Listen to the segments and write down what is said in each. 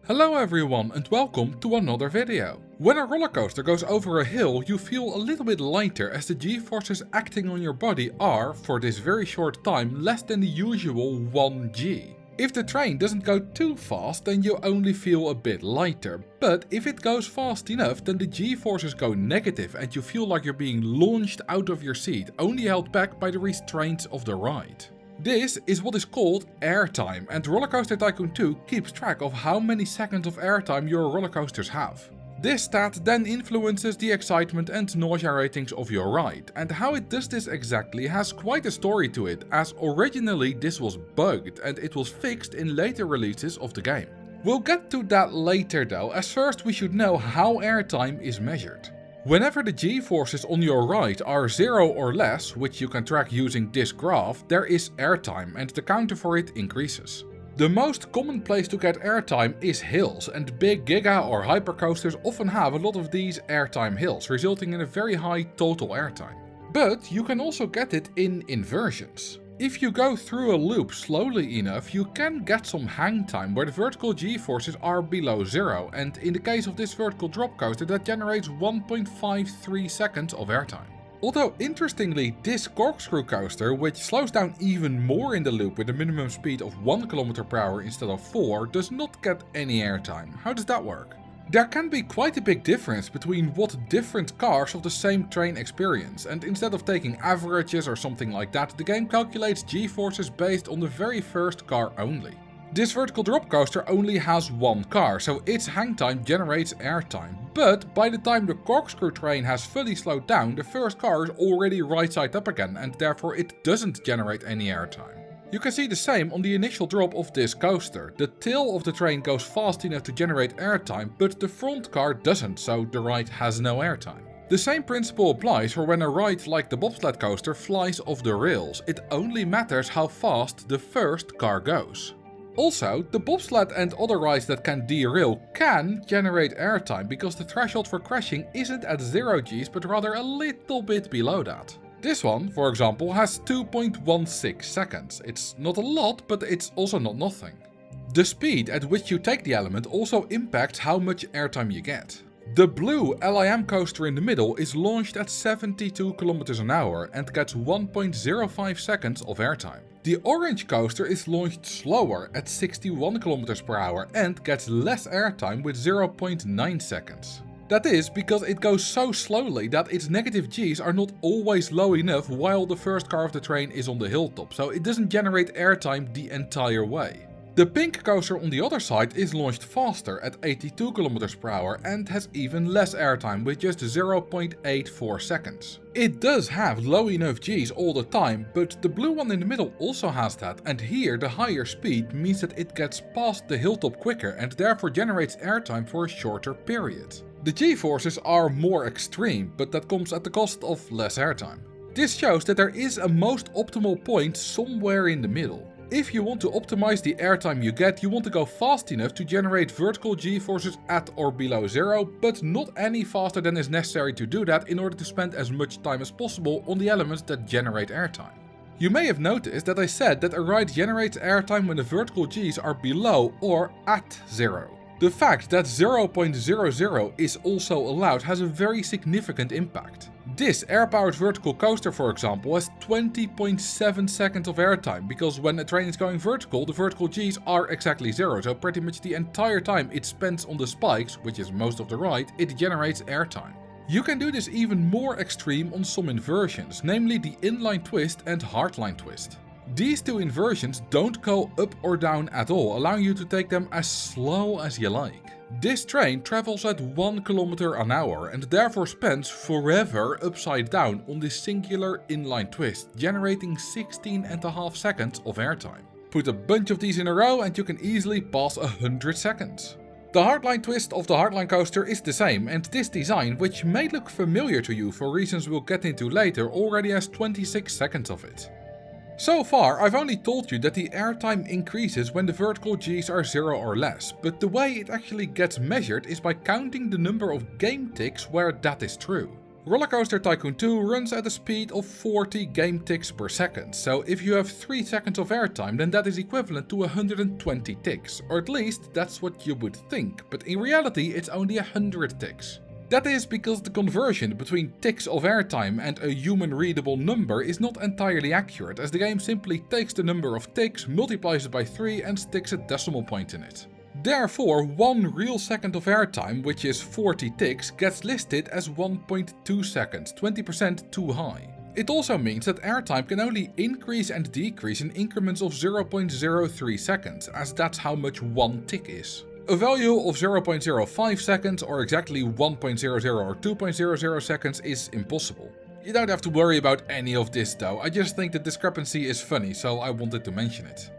Hello everyone and welcome to another video. When a roller coaster goes over a hill, you feel a little bit lighter as the G-forces acting on your body are, for this very short time, less than the usual 1G. If the train doesn't go too fast, then you only feel a bit lighter, but if it goes fast enough, then the G-forces go negative and you feel like you're being launched out of your seat, only held back by the restraints of the ride. This is what is called airtime, and RollerCoaster Tycoon 2 keeps track of how many seconds of airtime your roller coasters have. This stat then influences the excitement and nausea ratings of your ride, and how it does this exactly has quite a story to it, as originally this was bugged and it was fixed in later releases of the game. We'll get to that later though, as first we should know how airtime is measured. Whenever the G-forces on your ride are 0 or less, which you can track using this graph, there is airtime and the counter for it increases. The most common place to get airtime is hills, and big giga or hypercoasters often have a lot of these airtime hills, resulting in a very high total airtime. But you can also get it in inversions. If you go through a loop slowly enough, you can get some hang time where the vertical G-forces are below 0, and in the case of this vertical drop coaster that generates 1.53 seconds of airtime. Although interestingly, this corkscrew coaster, which slows down even more in the loop with a minimum speed of 1 km/h instead of 4, does not get any airtime. How does that work? There can be quite a big difference between what different cars of the same train experience, and instead of taking averages or something like that, the game calculates G-forces based on the very first car only. This vertical drop coaster only has one car, so its hang time generates airtime, but by the time the corkscrew train has fully slowed down, the first car is already right side up again, and therefore it doesn't generate any airtime. You can see the same on the initial drop of this coaster. The tail of the train goes fast enough to generate airtime, but the front car doesn't, so the ride has no airtime. The same principle applies for when a ride like the bobsled coaster flies off the rails. It only matters how fast the first car goes. Also, the bobsled and other rides that can derail can generate airtime because the threshold for crashing isn't at 0 Gs but rather a little bit below that. This one, for example, has 2.16 seconds. It's not a lot, but it's also not nothing. The speed at which you take the element also impacts how much airtime you get. The blue LIM coaster in the middle is launched at 72 km/h and gets 1.05 seconds of airtime. The orange coaster is launched slower at 61 km/h and gets less airtime with 0.9 seconds. That is because it goes so slowly that its negative Gs are not always low enough while the first car of the train is on the hilltop, so it doesn't generate airtime the entire way. The pink coaster on the other side is launched faster at 82 km/h and has even less airtime with just 0.84 seconds. It does have low enough Gs all the time, but the blue one in the middle also has that, and here the higher speed means that it gets past the hilltop quicker and therefore generates airtime for a shorter period. The G-forces are more extreme, but that comes at the cost of less airtime. This shows that there is a most optimal point somewhere in the middle. If you want to optimize the airtime you get, you want to go fast enough to generate vertical G-forces at or below 0, but not any faster than is necessary to do that in order to spend as much time as possible on the elements that generate airtime. You may have noticed that I said that a ride generates airtime when the vertical Gs are below or at 0. The fact that 0.00 is also allowed has a very significant impact. This air-powered vertical coaster, for example, has 20.7 seconds of airtime, because when a train is going vertical, the vertical Gs are exactly 0, so pretty much the entire time it spends on the spikes, which is most of the ride, it generates airtime. You can do this even more extreme on some inversions, namely the inline twist and hardline twist. These two inversions don't go up or down at all, allowing you to take them as slow as you like. This train travels at 1 km/h and therefore spends forever upside down on this singular inline twist, generating 16.5 seconds of airtime. Put a bunch of these in a row and you can easily pass 100 seconds. The hardline twist of the hardline coaster is the same, and this design, which may look familiar to you for reasons we'll get into later, already has 26 seconds of it. So far, I've only told you that the airtime increases when the vertical Gs are 0 or less, but the way it actually gets measured is by counting the number of game ticks where that is true. RollerCoaster Tycoon 2 runs at a speed of 40 game ticks per second, so if you have 3 seconds of airtime, then that is equivalent to 120 ticks, or at least that's what you would think, but in reality it's only 100 ticks. That is because the conversion between ticks of airtime and a human-readable number is not entirely accurate, as the game simply takes the number of ticks, multiplies it by 3 and sticks a decimal point in it. Therefore, 1 real second of airtime, which is 40 ticks, gets listed as 1.2 seconds, 20% too high. It also means that airtime can only increase and decrease in increments of 0.03 seconds, as that's how much 1 tick is. A value of 0.05 seconds or exactly 1.00 or 2.00 seconds is impossible. You don't have to worry about any of this though, I just think the discrepancy is funny, so I wanted to mention it.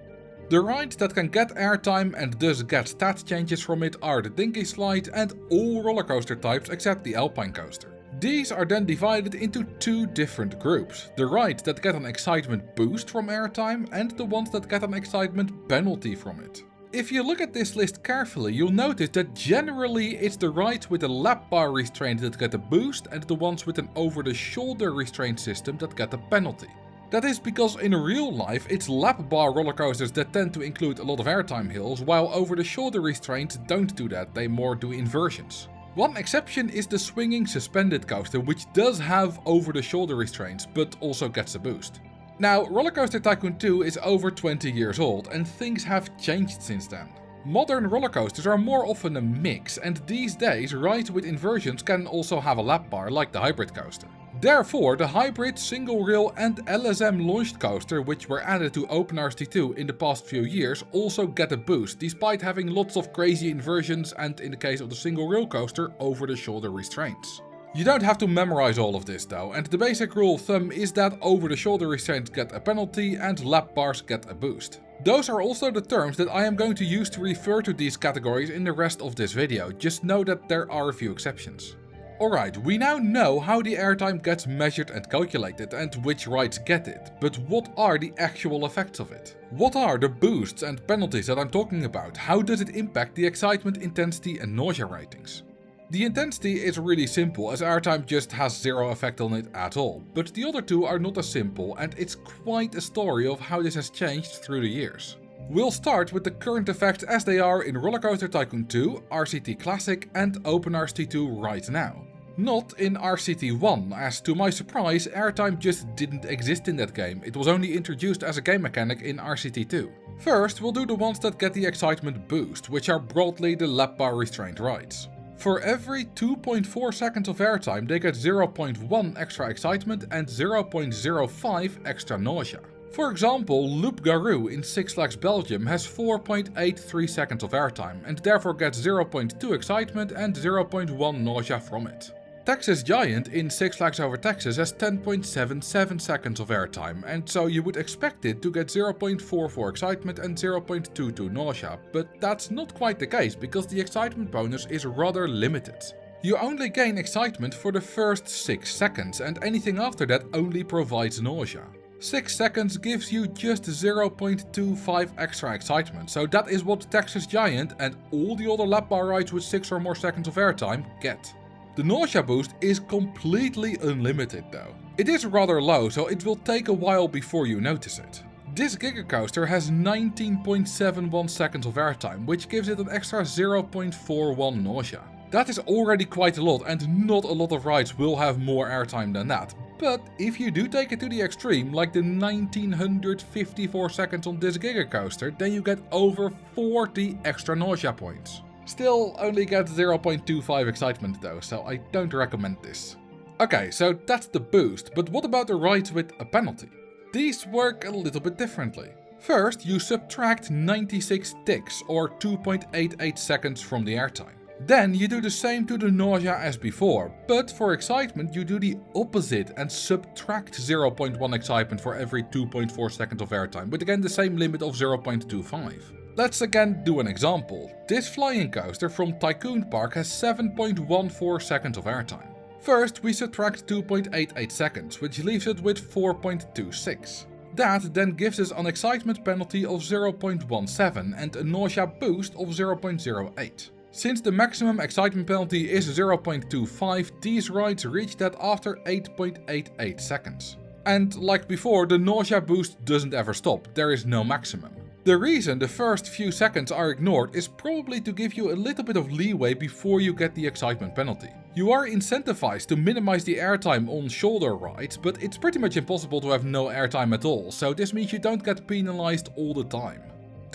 The rides that can get airtime and thus get stat changes from it are the Dinky Slide and all roller coaster types except the Alpine Coaster. These are then divided into 2 different groups, the rides that get an excitement boost from airtime and the ones that get an excitement penalty from it. If you look at this list carefully, you'll notice that generally it's the rides with a lap bar restraint that get a boost and the ones with an over-the-shoulder restraint system that get a penalty. That is because in real life it's lap bar roller coasters that tend to include a lot of airtime hills, while over-the-shoulder restraints don't do that, they more do inversions. One exception is the swinging suspended coaster, which does have over-the-shoulder restraints, but also gets a boost. Now, RollerCoaster Tycoon 2 is over 20 years old and things have changed since then. Modern roller coasters are more often a mix, and these days rides with inversions can also have a lap bar like the hybrid coaster. Therefore, the hybrid, single rail and LSM launched coaster, which were added to OpenRCT2 in the past few years, also get a boost, despite having lots of crazy inversions and, in the case of the single rail coaster, over the shoulder restraints. You don't have to memorize all of this though, and the basic rule of thumb is that over the shoulder restraints get a penalty and lap bars get a boost. Those are also the terms that I am going to use to refer to these categories in the rest of this video, just know that there are a few exceptions. Alright, we now know how the airtime gets measured and calculated and which rides get it, but what are the actual effects of it? What are the boosts and penalties that I'm talking about? How does it impact the excitement, intensity and nausea ratings? The intensity is really simple, as airtime just has zero effect on it at all, but the other two are not as simple, and it's quite a story of how this has changed through the years. We'll start with the current effects as they are in RollerCoaster Tycoon 2, RCT Classic and OpenRCT2 right now. Not in RCT1, as to my surprise airtime just didn't exist in that game, it was only introduced as a game mechanic in RCT2. First, we'll do the ones that get the excitement boost, which are broadly the lap bar restrained rides. For every 2.4 seconds of airtime they get 0.1 extra excitement and 0.05 extra nausea. For example, Loop Garou in Six Flags Belgium has 4.83 seconds of airtime and therefore gets 0.2 excitement and 0.1 nausea from it. Texas Giant in Six Flags Over Texas has 10.77 seconds of airtime, and so you would expect it to get 0.44 excitement and 0.22 nausea, but that's not quite the case because the excitement bonus is rather limited. You only gain excitement for the first 6 seconds, and anything after that only provides nausea. 6 seconds gives you just 0.25 extra excitement, so that is what Texas Giant and all the other lap bar rides with 6 or more seconds of airtime get. The nausea boost is completely unlimited though. It is rather low, so it will take a while before you notice it. This Giga Coaster has 19.71 seconds of airtime, which gives it an extra 0.41 nausea. That is already quite a lot, and not a lot of rides will have more airtime than that. But if you do take it to the extreme, like the 1954 seconds on this Giga Coaster, then you get over 40 extra nausea points. Still only get 0.25 excitement though, so I don't recommend this. Okay, so that's the boost, but what about the rides with a penalty? These work a little bit differently. First, you subtract 96 ticks or 2.88 seconds from the airtime. Then you do the same to the nausea as before, but for excitement you do the opposite and subtract 0.1 excitement for every 2.4 seconds of airtime, with again the same limit of 0.25. Let's again do an example. This flying coaster from Tycoon Park has 7.14 seconds of airtime. First we subtract 2.88 seconds, which leaves it with 4.26. That then gives us an excitement penalty of 0.17 and a nausea boost of 0.08. Since the maximum excitement penalty is 0.25, these rides reach that after 8.88 seconds. And like before, the nausea boost doesn't ever stop, there is no maximum. The reason the first few seconds are ignored is probably to give you a little bit of leeway before you get the excitement penalty. You are incentivized to minimize the airtime on shoulder rides, but it's pretty much impossible to have no airtime at all, so this means you don't get penalized all the time.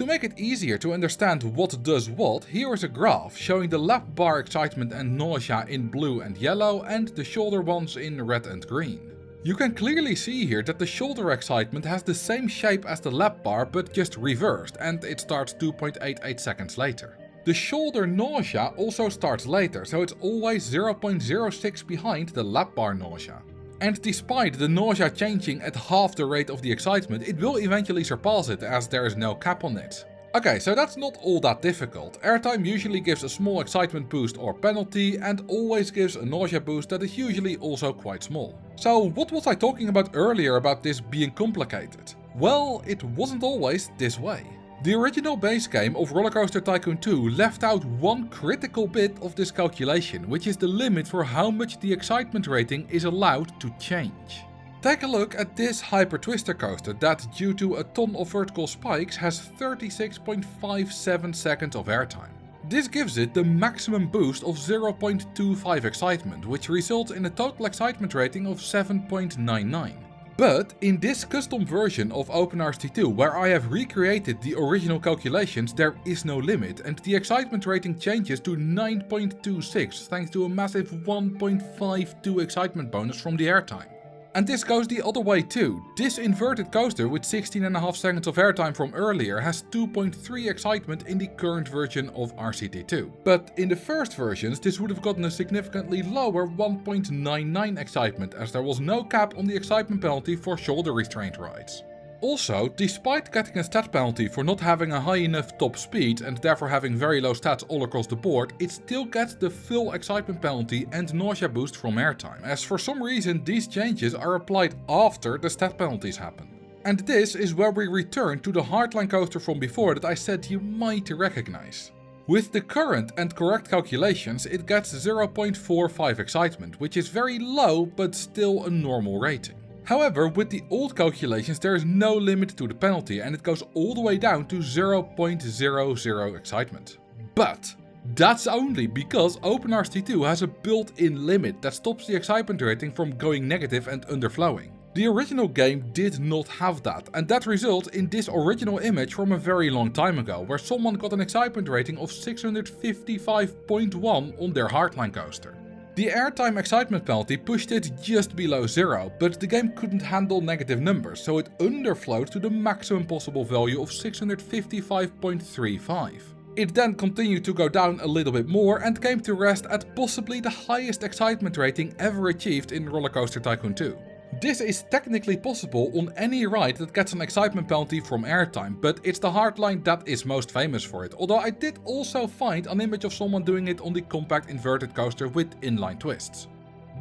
To make it easier to understand what does what, here is a graph showing the lap bar excitement and nausea in blue and yellow and the shoulder ones in red and green. You can clearly see here that the shoulder excitement has the same shape as the lap bar but just reversed, and it starts 2.88 seconds later. The shoulder nausea also starts later, so it's always 0.06 behind the lap bar nausea. And despite the nausea changing at half the rate of the excitement, it will eventually surpass it as there is no cap on it. Okay, so that's not all that difficult. Airtime usually gives a small excitement boost or penalty and always gives a nausea boost that is usually also quite small. So what was I talking about earlier about this being complicated? Well, it wasn't always this way. The original base game of RollerCoaster Tycoon 2 left out one critical bit of this calculation, which is the limit for how much the excitement rating is allowed to change. Take a look at this Hyper Twister coaster that, due to a ton of vertical spikes, has 36.57 seconds of airtime. This gives it the maximum boost of 0.25 excitement, which results in a total excitement rating of 7.99. But in this custom version of OpenRCT2, where I have recreated the original calculations, there is no limit and the excitement rating changes to 9.26 thanks to a massive 1.52 excitement bonus from the airtime. And this goes the other way too. This inverted coaster with 16.5 seconds of airtime from earlier has 2.3 excitement in the current version of RCT2. But in the first versions this would have gotten a significantly lower 1.99 excitement, as there was no cap on the excitement penalty for shoulder restraint rides. Also, despite getting a stat penalty for not having a high enough top speed and therefore having very low stats all across the board, it still gets the full excitement penalty and nausea boost from airtime, as for some reason these changes are applied after the stat penalties happen. And this is where we return to the hardline coaster from before that I said you might recognize. With the current and correct calculations, it gets 0.45 excitement, which is very low but still a normal rating. However, with the old calculations there is no limit to the penalty and it goes all the way down to 0.00 excitement. But that's only because OpenRCT2 has a built-in limit that stops the excitement rating from going negative and underflowing. The original game did not have that, and that results in this original image from a very long time ago, where someone got an excitement rating of 655.1 on their hardline coaster. The airtime excitement penalty pushed it just below 0, but the game couldn't handle negative numbers, so it underflowed to the maximum possible value of 655.35. It then continued to go down a little bit more and came to rest at possibly the highest excitement rating ever achieved in RollerCoaster Tycoon 2. This is technically possible on any ride that gets an excitement penalty from airtime, but it's the hardline that is most famous for it, although I did also find an image of someone doing it on the compact inverted coaster with inline twists.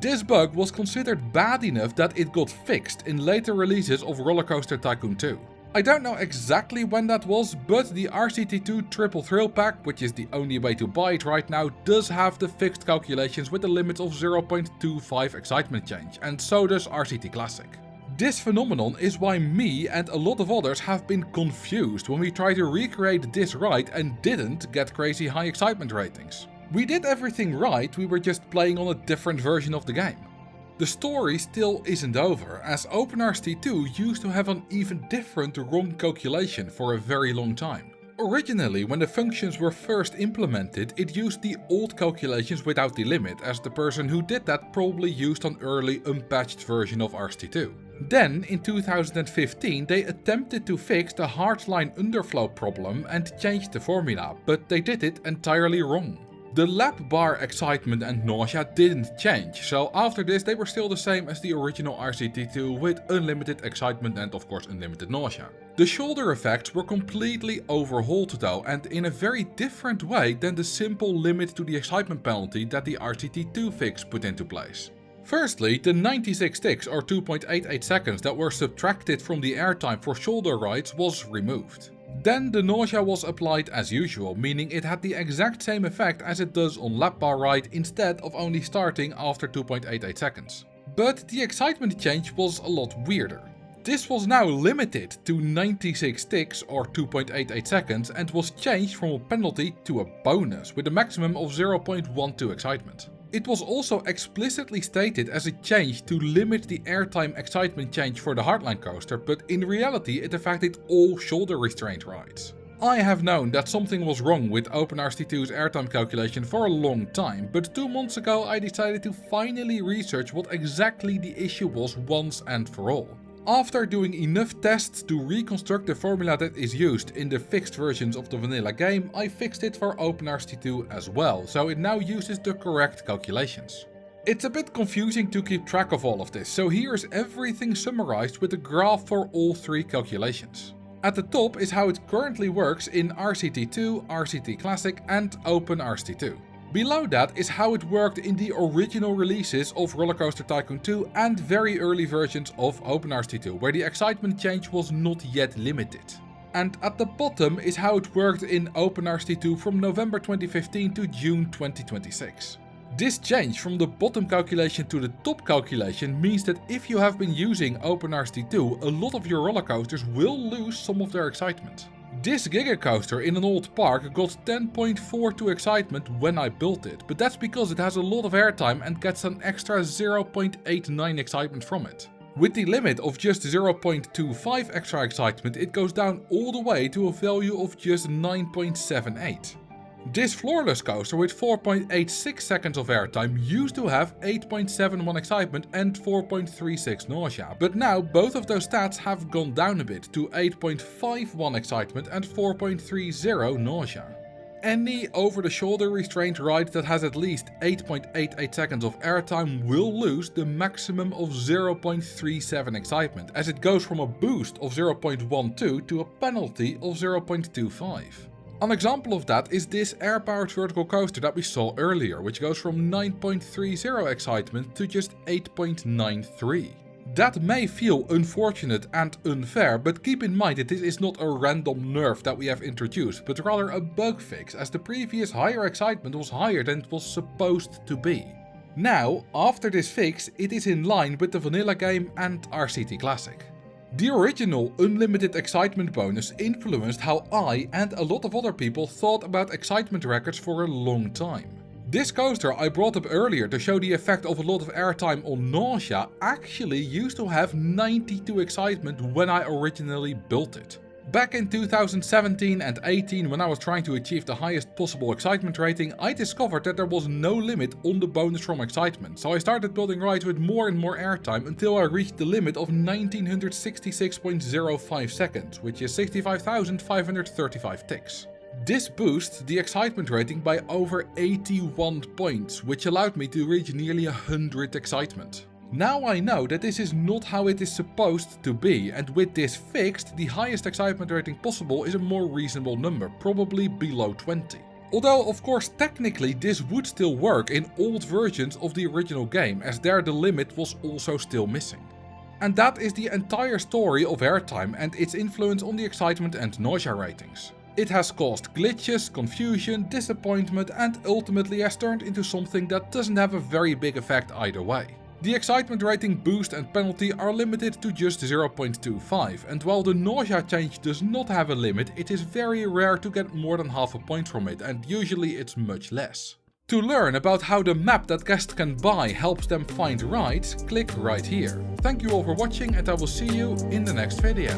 This bug was considered bad enough that it got fixed in later releases of RollerCoaster Tycoon 2. I don't know exactly when that was, but the RCT2 Triple Thrill Pack, which is the only way to buy it right now, does have the fixed calculations with a limit of 0.25 excitement change, and so does RCT Classic. This phenomenon is why me and a lot of others have been confused when we tried to recreate this ride and didn't get crazy high excitement ratings. We did everything right, we were just playing on a different version of the game. The story still isn't over, as OpenRCT2 used to have an even different wrong calculation for a very long time. Originally, when the functions were first implemented, it used the old calculations without the limit, as the person who did that probably used an early unpatched version of RCT2. Then, in 2015, they attempted to fix the hardline underflow problem and changed the formula, but they did it entirely wrong. The lap bar excitement and nausea didn't change, so after this they were still the same as the original RCT2 with unlimited excitement and of course unlimited nausea. The shoulder effects were completely overhauled though, and in a very different way than the simple limit to the excitement penalty that the RCT2 fix put into place. Firstly, the 96 ticks or 2.88 seconds that were subtracted from the airtime for shoulder rides was removed. Then the nausea was applied as usual, meaning it had the exact same effect as it does on lap bar ride instead of only starting after 2.88 seconds. But the excitement change was a lot weirder. This was now limited to 96 ticks or 2.88 seconds and was changed from a penalty to a bonus with a maximum of 0.12 excitement. It was also explicitly stated as a change to limit the airtime excitement change for the Hardline coaster, but in reality it affected all shoulder restraint rides. I have known that something was wrong with OpenRCT2's airtime calculation for a long time, but 2 months ago I decided to finally research what exactly the issue was once and for all. After doing enough tests to reconstruct the formula that is used in the fixed versions of the vanilla game, I fixed it for OpenRCT2 as well, so it now uses the correct calculations. It's a bit confusing to keep track of all of this, so here's everything summarized with a graph for all 3 calculations. At the top is how it currently works in RCT2, RCT Classic and OpenRCT2. Below that is how it worked in the original releases of RollerCoaster Tycoon 2 and very early versions of OpenRCT2, where the excitement change was not yet limited. And at the bottom is how it worked in OpenRCT2 from November 2015 to June 2026. This change from the bottom calculation to the top calculation means that if you have been using OpenRCT2, a lot of your roller coasters will lose some of their excitement. This Giga coaster in an old park got 10.42 excitement when I built it, but that's because it has a lot of airtime and gets an extra 0.89 excitement from it. With the limit of just 0.25 extra excitement, it goes down all the way to a value of just 9.78. This floorless coaster with 4.86 seconds of airtime used to have 8.71 excitement and 4.36 nausea, but now both of those stats have gone down a bit to 8.51 excitement and 4.30 nausea. Any over-the-shoulder restraint ride that has at least 8.88 seconds of airtime will lose the maximum of 0.37 excitement, as it goes from a boost of 0.12 to a penalty of 0.25. An example of that is this air-powered vertical coaster that we saw earlier, which goes from 9.30 excitement to just 8.93. That may feel unfortunate and unfair, but keep in mind that this is not a random nerf that we have introduced, but rather a bug fix, as the previous higher excitement was higher than it was supposed to be. Now, after this fix, it is in line with the vanilla game and RCT Classic. The original unlimited excitement bonus influenced how I and a lot of other people thought about excitement records for a long time. This coaster I brought up earlier to show the effect of a lot of airtime on nausea actually used to have 92 excitement when I originally built it. Back in 2017 and 18, when I was trying to achieve the highest possible excitement rating, I discovered that there was no limit on the bonus from excitement, so I started building rides with more and more airtime until I reached the limit of 1966.05 seconds, which is 65,535 ticks. This boosts the excitement rating by over 81 points, which allowed me to reach nearly 100 excitement. Now I know that this is not how it is supposed to be, and with this fixed, the highest excitement rating possible is a more reasonable number, probably below 20. Although of course technically this would still work in old versions of the original game, as there the limit was also still missing. And that is the entire story of airtime and its influence on the excitement and nausea ratings. It has caused glitches, confusion, disappointment, and ultimately has turned into something that doesn't have a very big effect either way. The excitement rating boost and penalty are limited to just 0.25, and while the nausea change does not have a limit, it is very rare to get more than half a point from it, and usually it's much less. To learn about how the map that guests can buy helps them find rides, click right here. Thank you all for watching, and I will see you in the next video.